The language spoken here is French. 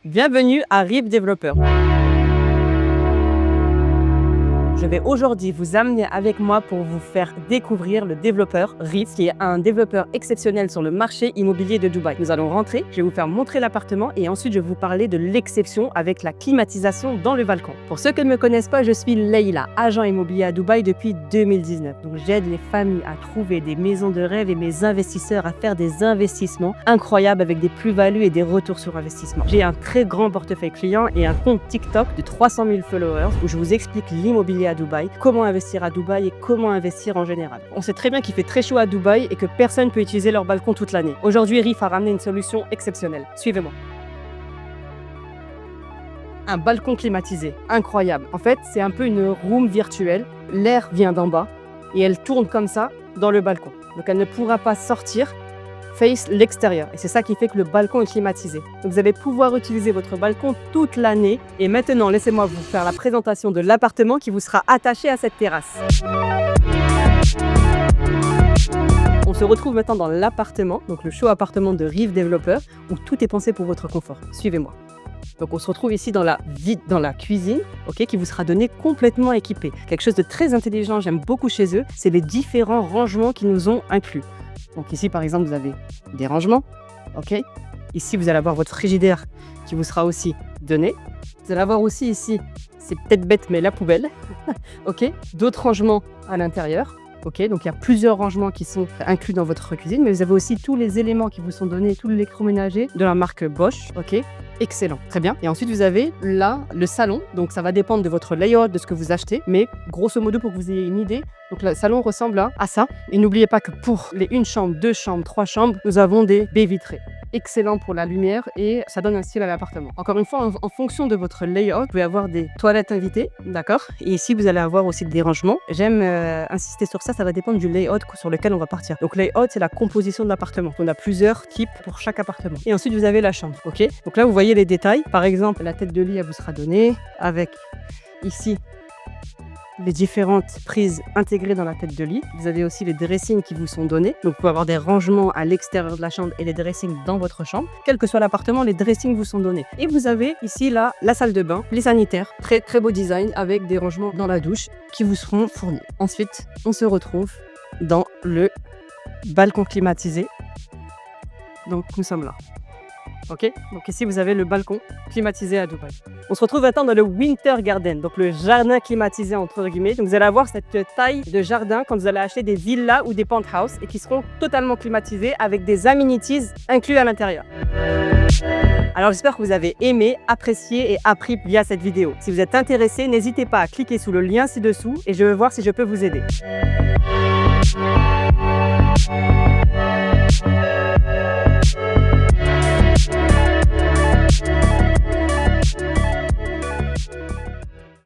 Bienvenue à Rive Développeur. Je vais aujourd'hui vous amener avec moi pour vous faire découvrir le développeur Rive, qui est un développeur exceptionnel sur le marché immobilier de Dubaï. Nous allons rentrer, je vais vous faire montrer l'appartement et ensuite je vais vous parler de l'exception avec la climatisation dans le balcon. Pour ceux qui ne me connaissent pas, je suis Leïla, agent immobilier à Dubaï depuis 2019. Donc j'aide les familles à trouver des maisons de rêve et mes investisseurs à faire des investissements incroyables avec des plus-values et des retours sur investissement. J'ai un très grand portefeuille client et un compte TikTok de 300 000 followers où je vous explique l'immobilier à Dubaï, comment investir à Dubaï et comment investir en général. On sait très bien qu'il fait très chaud à Dubaï et que personne ne peut utiliser leur balcon toute l'année. Aujourd'hui, Rive a ramené une solution exceptionnelle. Suivez-moi. Un balcon climatisé, incroyable. En fait, c'est un peu une room virtuelle. L'air vient d'en bas et elle tourne comme ça dans le balcon. Donc elle ne pourra pas sortir face l'extérieur. Et c'est ça qui fait que le balcon est climatisé. Donc vous allez pouvoir utiliser votre balcon toute l'année. Et maintenant, laissez-moi vous faire la présentation de l'appartement qui vous sera attaché à cette terrasse. On se retrouve maintenant dans l'appartement, donc le show appartement de Rive Développeur, où tout est pensé pour votre confort. Suivez-moi. Donc on se retrouve ici dans la cuisine, qui vous sera donnée complètement équipée. Quelque chose de très intelligent, j'aime beaucoup chez eux, c'est les différents rangements qu'ils nous ont inclus. Donc ici par exemple vous avez des rangements, Ici vous allez avoir votre frigidaire qui vous sera aussi donné. Vous allez avoir aussi ici, c'est peut-être bête mais la poubelle, D'autres rangements à l'intérieur. Donc il y a plusieurs rangements qui sont inclus dans votre cuisine, mais vous avez aussi tous les éléments qui vous sont donnés, tout l'électroménager de la marque Bosch, Excellent, très bien. Et ensuite vous avez là le salon, donc ça va dépendre de votre layout, de ce que vous achetez, mais grosso modo pour que vous ayez une idée, donc le salon ressemble à ça. Et n'oubliez pas que pour les 1 chambre, 2 chambres, 3 chambres, nous avons des baies vitrées. Excellent pour la lumière et ça donne un style à l'appartement. Encore une fois, en fonction de votre layout, vous pouvez avoir des toilettes invitées, d'accord? Et ici, vous allez avoir aussi des rangements. J'aime insister sur ça, ça va dépendre du layout sur lequel on va partir. Donc layout, c'est la composition de l'appartement. On a plusieurs types pour chaque appartement. Et ensuite, vous avez la chambre, Donc là, vous voyez les détails. Par exemple, la tête de lit, elle vous sera donnée avec ici les différentes prises intégrées dans la tête de lit. Vous avez aussi les dressings qui vous sont donnés. Donc, vous pouvez avoir des rangements à l'extérieur de la chambre et les dressings dans votre chambre. Quel que soit l'appartement, les dressings vous sont donnés. Et vous avez ici la salle de bain, les sanitaires. Très, très beau design avec des rangements dans la douche qui vous seront fournis. Ensuite, on se retrouve dans le balcon climatisé. Donc, nous sommes là. Donc ici, vous avez le balcon climatisé à Dubaï. On se retrouve maintenant dans le Winter Garden, donc le jardin climatisé entre guillemets. Donc vous allez avoir cette taille de jardin quand vous allez acheter des villas ou des penthouses et qui seront totalement climatisés avec des amenities inclus à l'intérieur. Alors j'espère que vous avez aimé, apprécié et appris via cette vidéo. Si vous êtes intéressé, n'hésitez pas à cliquer sous le lien ci-dessous et je vais voir si je peux vous aider.